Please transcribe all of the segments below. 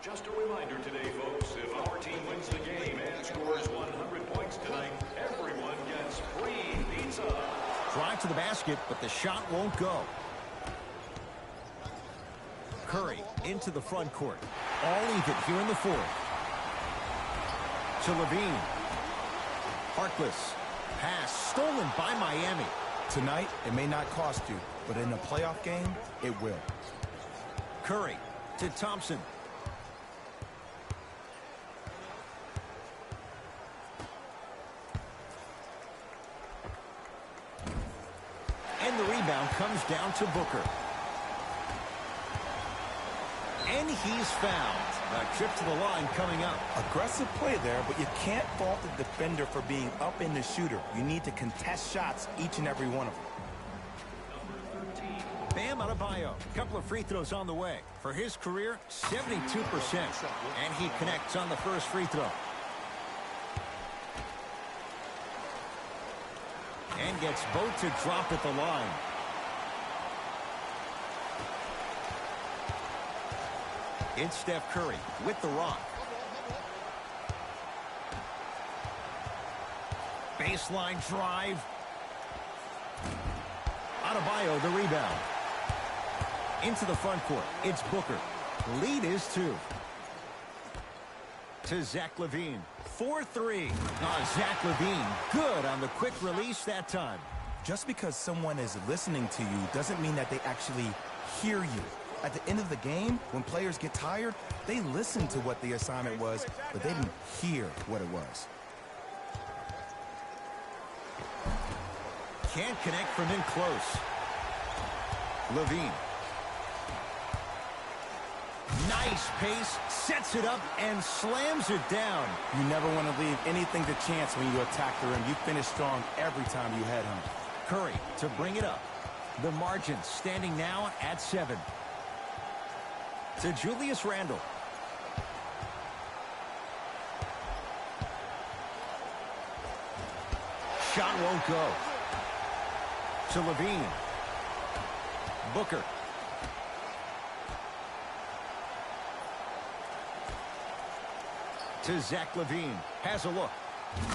Just a reminder today, folks, if our team wins the game and scores 100 points tonight, everyone gets free pizza. Drive to the basket, but the shot won't go. Curry into the front court. All even here in the fourth. To Levine. Harkless. Pass stolen by Miami. Tonight, it may not cost you, but in a playoff game, it will. Curry to Thompson. And the rebound comes down to Booker. And he's fouled. A trip to the line coming up. Aggressive play there, but you can't fault the defender for being up in the shooter. You need to contest shots, each and every one of them. Bam Adebayo. A couple of free throws on the way. For his career, 72%. And he connects on the first free throw. And gets both to drop at the line. It's Steph Curry with the rock. Baseline drive. Adebayo the rebound. Into the front court. It's Booker. Lead is 2. To Zach LaVine. 4-3. Zach LaVine good on the quick release that time. Just because someone is listening to you doesn't mean that they actually hear you. At the end of the game, when players get tired, they listen to what the assignment was, but they didn't hear what it was. Can't connect from in close. LaVine. Nice pace, sets it up, and slams it down. You never want to leave anything to chance when you attack the rim. You finish strong every time you head home. Curry to bring it up. The margin standing now at 7. To Julius Randle. Shot won't go. To Levine. Booker. To Zach LaVine. Has a look.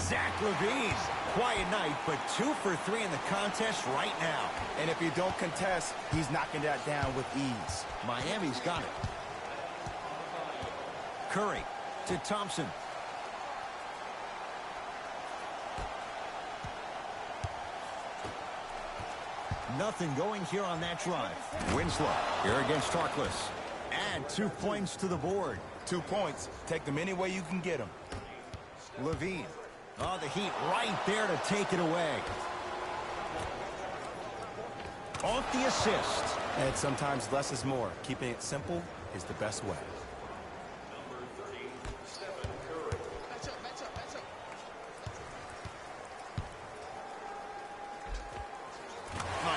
Zach LaVine. Quiet night, but 2 for 3 in the contest right now. And if you don't contest, he's knocking that down with ease. Miami's got it. Curry to Thompson. Nothing going here on that drive. Winslow here against Harkless. Add 2 points to the board. 2 points. Take them any way you can get them. LaVine. Oh, the Heat right there to take it away. Off the assist. And sometimes less is more. Keeping it simple is the best way.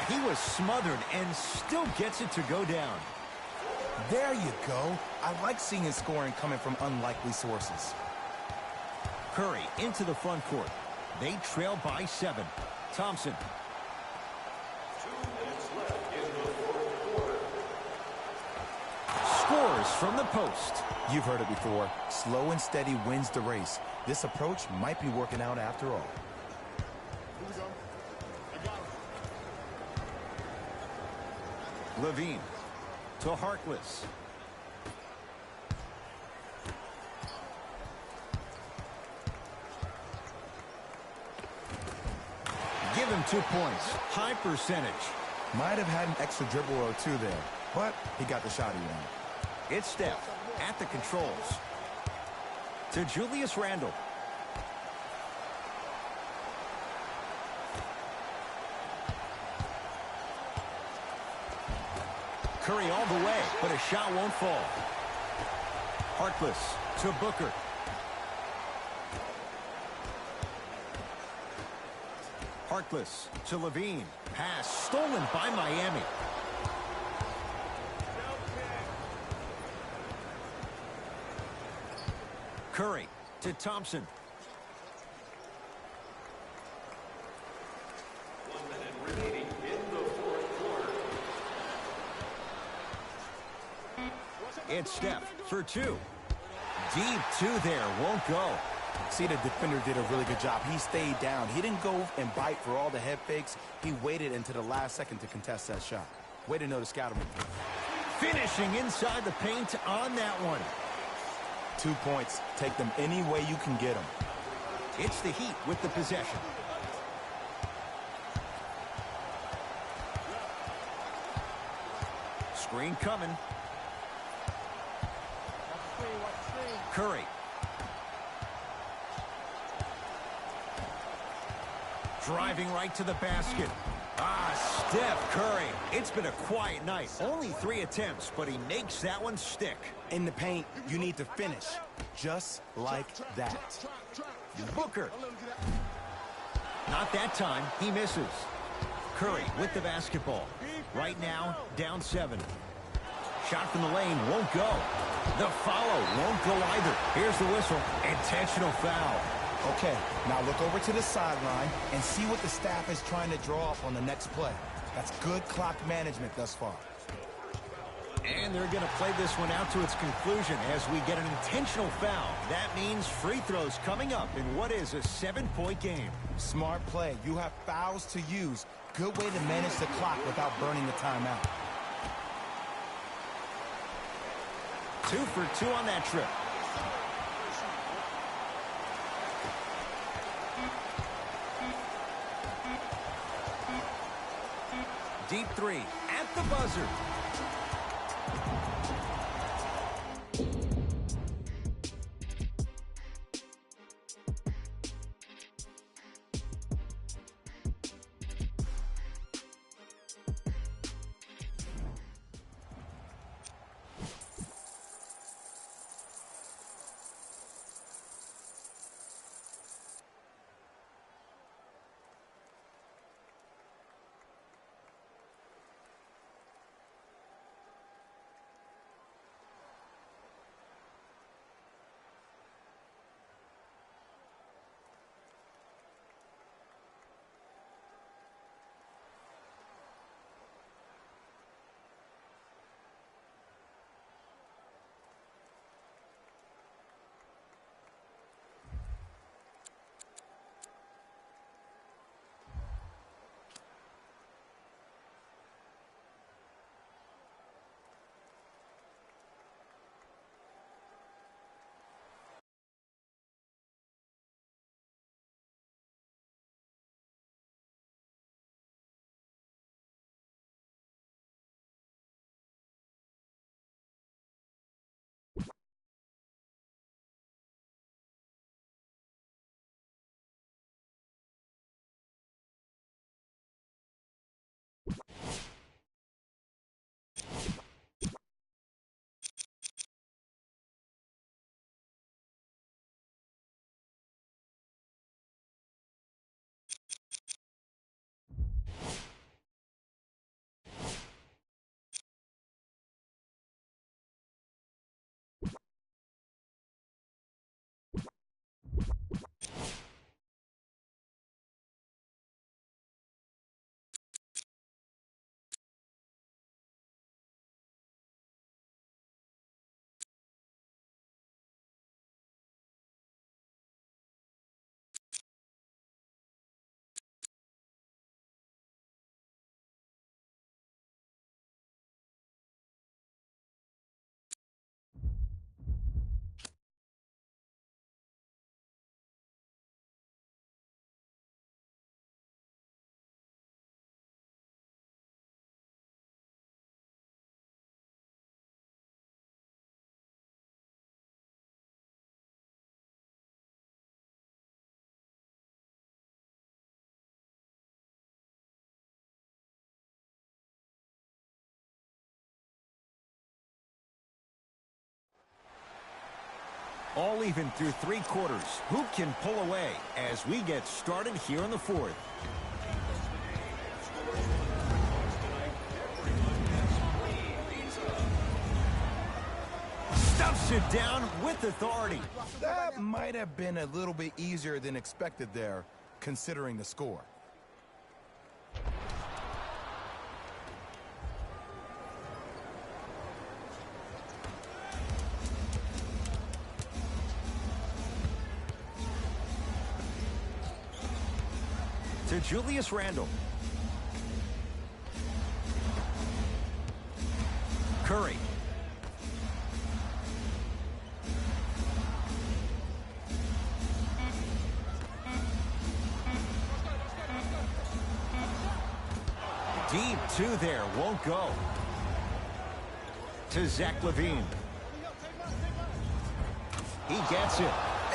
He was smothered and still gets it to go down. There you go. I like seeing his scoring coming from unlikely sources. Curry into the front court. They trail by 7. Thompson. 2 minutes left in the fourth quarter. Scores from the post. You've heard it before. Slow and steady wins the race. This approach might be working out after all. LaVine to Harkless. Give him 2 points. High percentage. Might have had an extra dribble or 2 there, but he got the shot he wanted. It's Steph at the controls. To Julius Randle. Curry all the way, but a shot won't fall. Harkless to Booker. Harkless to LaVine. Pass stolen by Miami. Curry to Thompson. 1 minute remaining in the fourth quarter. It's Steph for 2. Deep two there, won't go. See, the defender did a really good job. He stayed down. He didn't go and bite for all the head fakes. He waited until the last second to contest that shot. Way to know to scout him. Finishing inside the paint on that one. 2 points. Take them any way you can get them. It's the Heat with the possession. Screen coming. Curry. Driving right to the basket. Steph Curry. It's been a quiet night. Only 3 attempts, but he makes that one stick. In the paint, you need to finish. Just like that. Booker. Not that time. He misses. Curry with the basketball. Right now, down 7. Shot from the lane won't go. The follow won't go either. Here's the whistle. Intentional foul. Okay, now look over to the sideline and see what the staff is trying to draw up on the next play. That's good clock management thus far. And they're going to play this one out to its conclusion as we get an intentional foul. That means free throws coming up in what is a 7-point game. Smart play. You have fouls to use. Good way to manage the clock without burning the timeout. 2 for 2 on that trip. Deep 3 at the buzzer. All even through 3 quarters. Who can pull away as we get started here in the 4th? Stuffs it down with authority. That might have been a little bit easier than expected there, considering the score. To Julius Randle. Curry. Deep two there, won't go. To Zach LaVine. He gets it.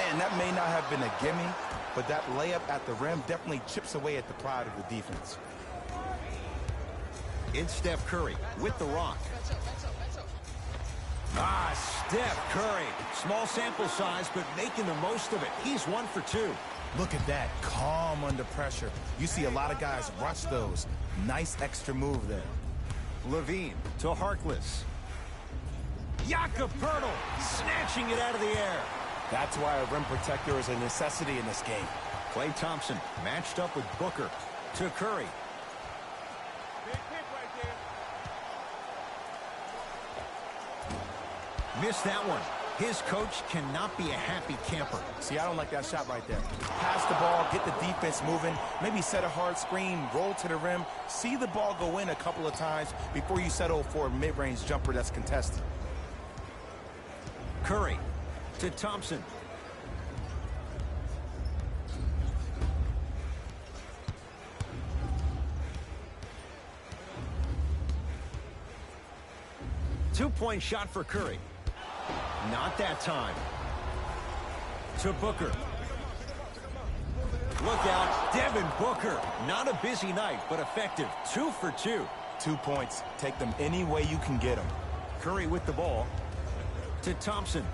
And that may not have been a gimme, but that layup at the rim definitely chips away at the pride of the defense. It's Steph Curry with the rock. Steph Curry. Small sample size, but making the most of it. He's 1 for 2. Look at that, calm under pressure. You see a lot of guys rush those. Nice extra move there. LaVine to Harkless. Jakob Poeltl snatching it out of the air. That's why a rim protector is a necessity in this game. Klay Thompson matched up with Booker. To Curry. Missed that one. His coach cannot be a happy camper. See, I don't like that shot right there. Pass the ball, get the defense moving, maybe set a hard screen, roll to the rim, see the ball go in a couple of times before you settle for a mid-range jumper that's contested. Curry to Thompson. Two-point shot for Curry. Not that time. To Booker. Look out, Devin Booker. Not a busy night, but effective. 2 for 2. 2 points. Take them any way you can get them. Curry with the ball. To Thompson.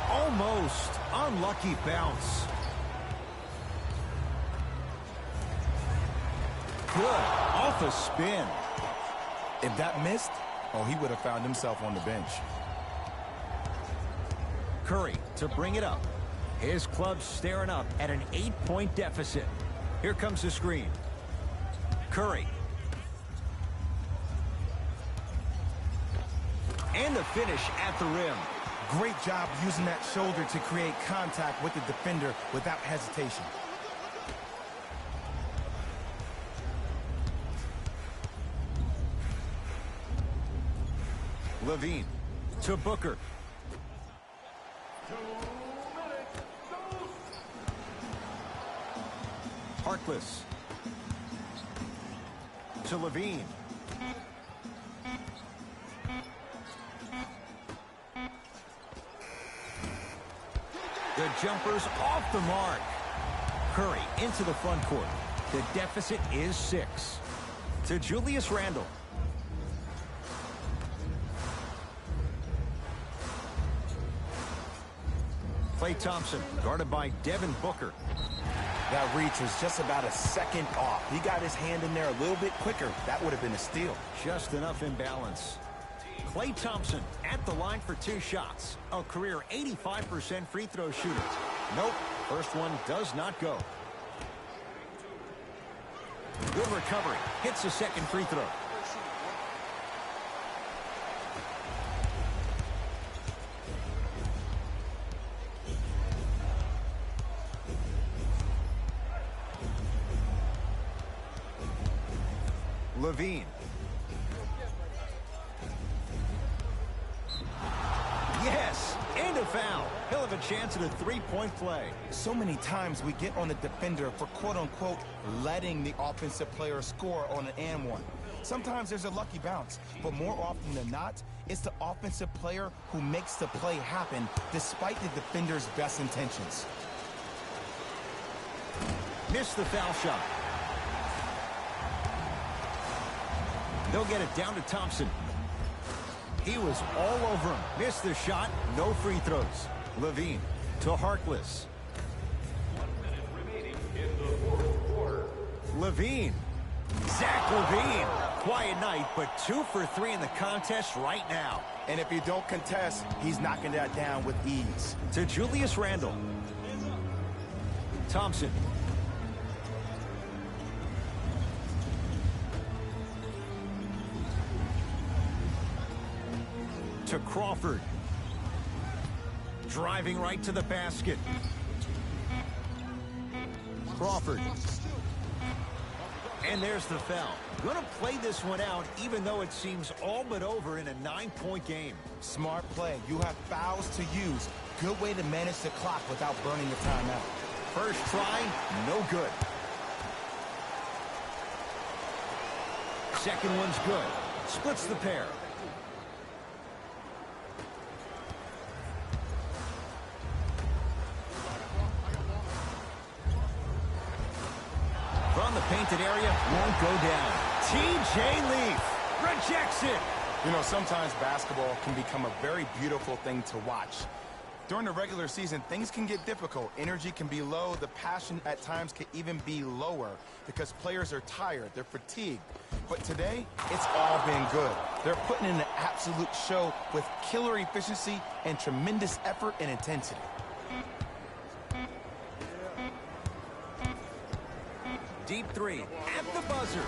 Almost. Unlucky bounce. Good. Off a spin. If that missed, he would have found himself on the bench. Curry to bring it up. His club staring up at an 8-point deficit. Here comes the screen. Curry. And the finish at the rim. Great job using that shoulder to create contact with the defender without hesitation. LaVine to Booker. Harkless to LaVine. The jumper's off the mark. Curry into the front court. The deficit is 6. To Julius Randle. Klay Thompson, guarded by Devin Booker. That reach was just about a second off. He got his hand in there a little bit quicker. That would have been a steal. Just enough imbalance. Klay Thompson at the line for 2 shots. A career 85% free throw shooter. Nope, first one does not go. Good recovery. Hits the second free throw. LaVine. Yes, and a foul. He'll have a chance at a 3-point play. So many times we get on the defender for quote-unquote letting the offensive player score on an and one. Sometimes there's a lucky bounce, but more often than not, it's the offensive player who makes the play happen despite the defender's best intentions. Missed the foul shot. They'll get it down to Thompson. He was all over him. Missed the shot. No free throws. LaVine to Harkless. 1 minute remaining in the fourth quarter. LaVine. Zach LaVine. Quiet night, but 2 for 3 in the contest right now. And if you don't contest, he's knocking that down with ease. To Julius Randle. Thompson. To Crawford. Driving right to the basket. Crawford. And there's the foul. Going to play this one out, even though it seems all but over in a 9-point game. Smart play. You have fouls to use. Good way to manage the clock without burning the timeout. First try, no good. Second one's good. Splits the pair. From the painted area, won't go down. TJ Leaf rejects it. You know, sometimes basketball can become a very beautiful thing to watch. During the regular season, things can get difficult. Energy can be low. The passion at times can even be lower because players are tired. They're fatigued. But today, it's all been good. They're putting in an absolute show with killer efficiency and tremendous effort and intensity. Deep three at the buzzer.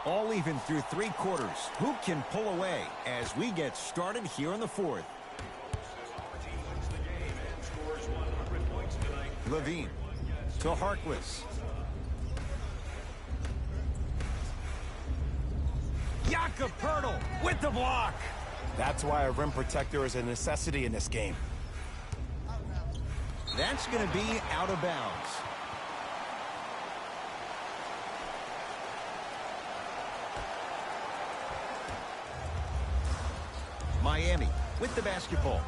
All even through 3 quarters. Who can pull away as we get started here in the 4th? Levine to Harkless. Jakob Poeltl with the block. That's why a rim protector is a necessity in this game. That's going to be out of bounds. Miami with the basketball.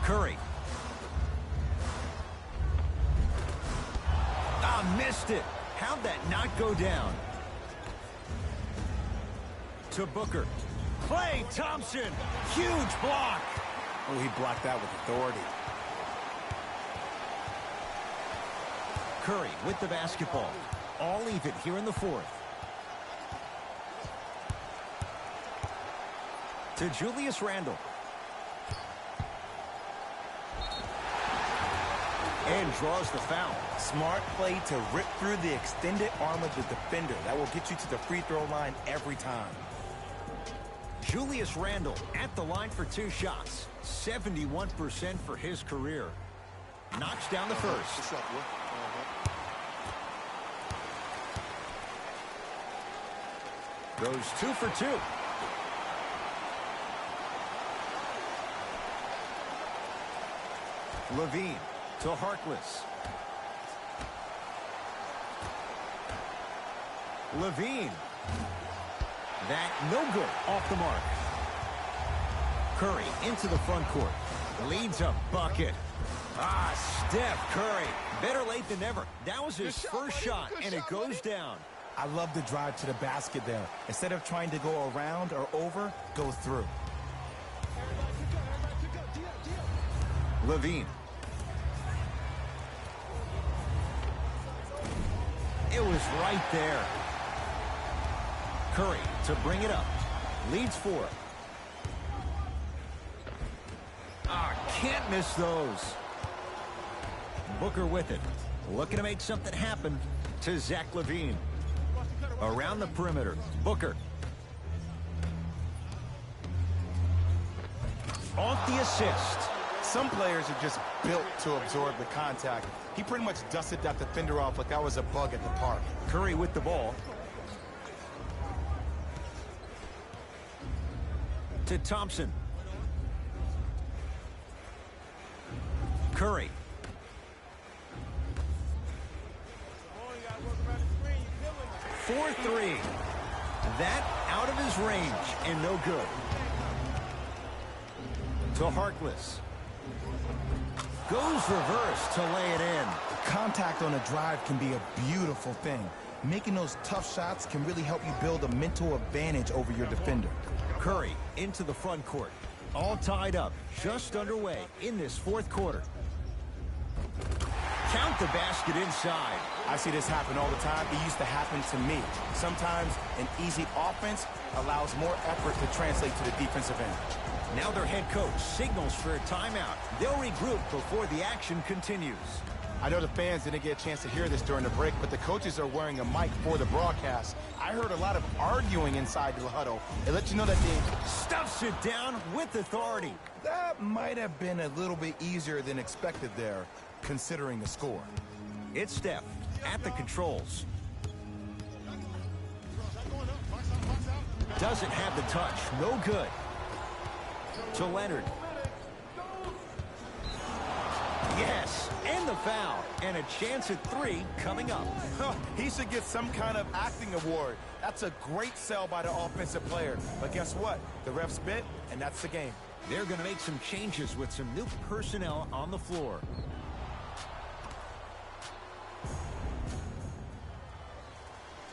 Curry. Missed it. How'd that not go down? To Booker. Klay Thompson. Huge block. Oh, he blocked that with authority. Curry with the basketball. All even here in the 4th. To Julius Randle. And draws the foul. Smart play to rip through the extended arm of the defender. That will get you to the free throw line every time. Julius Randle at the line for 2 shots. 71% for his career. Knocks down the first. Goes 2 for 2. Levine to Harkless. Levine. That no good. Off the mark. Curry into the front court. Leads a bucket. Steph Curry. Better late than never. That was his first shot, and it goes down. I love the drive to the basket there. Instead of trying to go around or over, go through. It was right there. Curry to bring it up. Leads 4. Can't miss those. Booker with it. Looking to make something happen to Zach LaVine. Around the perimeter. Booker. Off the assist. Some players are just built to absorb the contact. He pretty much dusted that defender off like that was a bug at the park. Curry with the ball. To Thompson. Curry. For 3. That out of his range and no good. To Harkless. Goes reverse to lay it in. Contact on a drive can be a beautiful thing. Making those tough shots can really help you build a mental advantage over your defender. Curry into the front court. All tied up, just underway in this 4th quarter. Count the basket inside. I see this happen all the time. It used to happen to me. Sometimes an easy offense allows more effort to translate to the defensive end. Now their head coach signals for a timeout. They'll regroup before the action continues. I know the fans didn't get a chance to hear this during the break, but the coaches are wearing a mic for the broadcast. I heard a lot of arguing inside the huddle. It lets you know that they Stuffs it down with authority. That might have been a little bit easier than expected there, considering the score. It's Steph at the controls. Doesn't have the touch. No good. To Leonard. Yes, and the foul. And a chance at 3 coming up. He should get some kind of acting award. That's a great sell by the offensive player. But guess what? The refs bit, and that's the game. They're going to make some changes with some new personnel on the floor.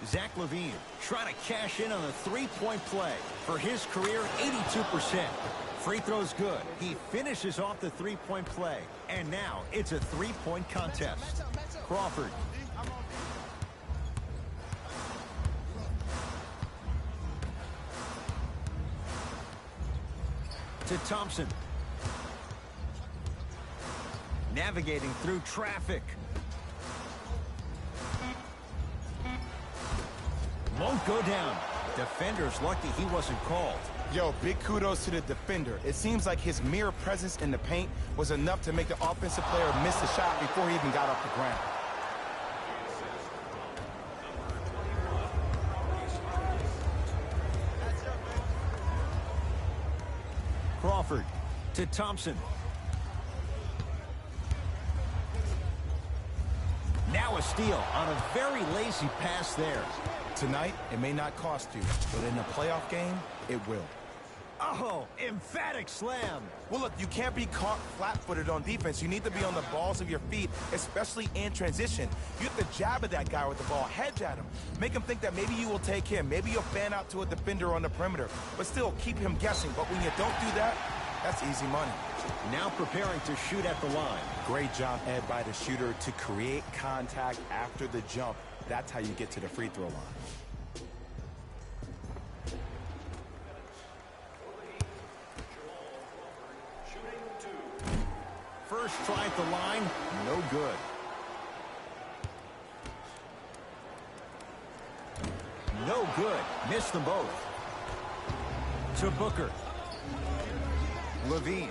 Zach LaVine trying to cash in on a 3-point play. For his career, 82%. Free throw's good. He finishes off the 3-point play. And now it's a 3-point contest. Crawford. To Thompson. Navigating through traffic. Won't go down. Defender's lucky he wasn't called. Yo, big kudos to the defender. It seems like his mere presence in the paint was enough to make the offensive player miss the shot before he even got off the ground. Crawford to Thompson. Now a steal on a very lazy pass there. Tonight, it may not cost you, but in a playoff game, it will. Oh, emphatic slam. Well, look, you can't be caught flat-footed on defense. You need to be on the balls of your feet, especially in transition. You have to jab at that guy with the ball, hedge at him. Make him think that maybe you will take him. Maybe you'll fan out to a defender on the perimeter. But still, keep him guessing. But when you don't do that, that's easy money. Now preparing to shoot at the line. Great job, Ed, by the shooter to create contact after the jump. That's how you get to the free throw line. First try at the line, no good. No good. Missed them both. To Booker. LaVine.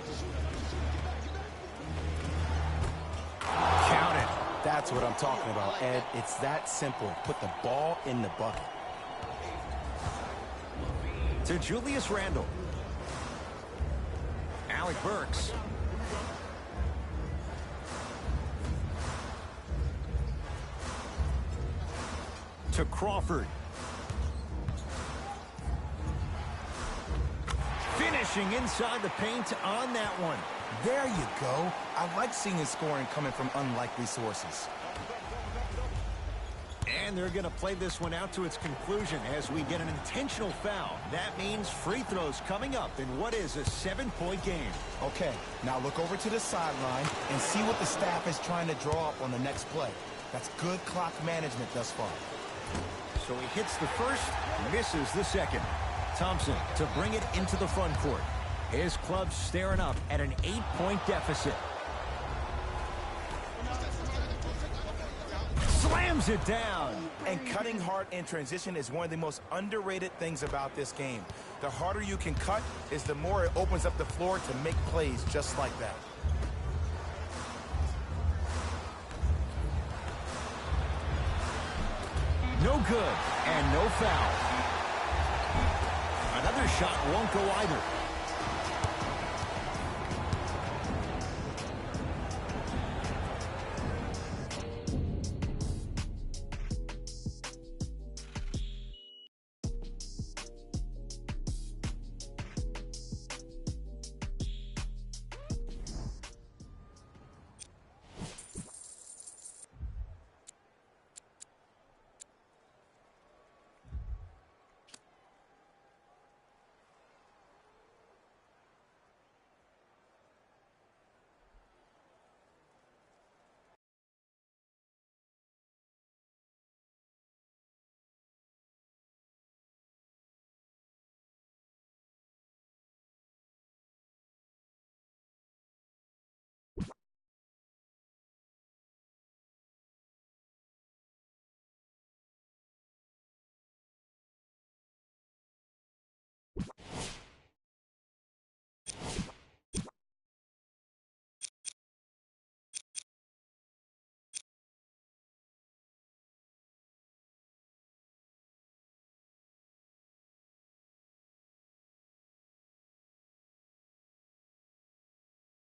Count it. That's what I'm talking about, Ed. It's that simple. Put the ball in the bucket. To Julius Randle. Alec Burks. To Crawford. Finishing inside the paint on that one. There you go. I like seeing scoring coming from unlikely sources. And they're going to play this one out to its conclusion as we get an intentional foul. That means free throws coming up in what is a 7-point game. Okay, now look over to the sideline and see what the staff is trying to draw up on the next play. That's good clock management thus far. So he hits the first, misses the second. Thompson to bring it into the front court. His club's staring up at an 8-point deficit. Slams it down. And cutting hard in transition is one of the most underrated things about this game. The harder you can cut is the more it opens up the floor to make plays just like that. No good, and no foul. Another shot won't go either.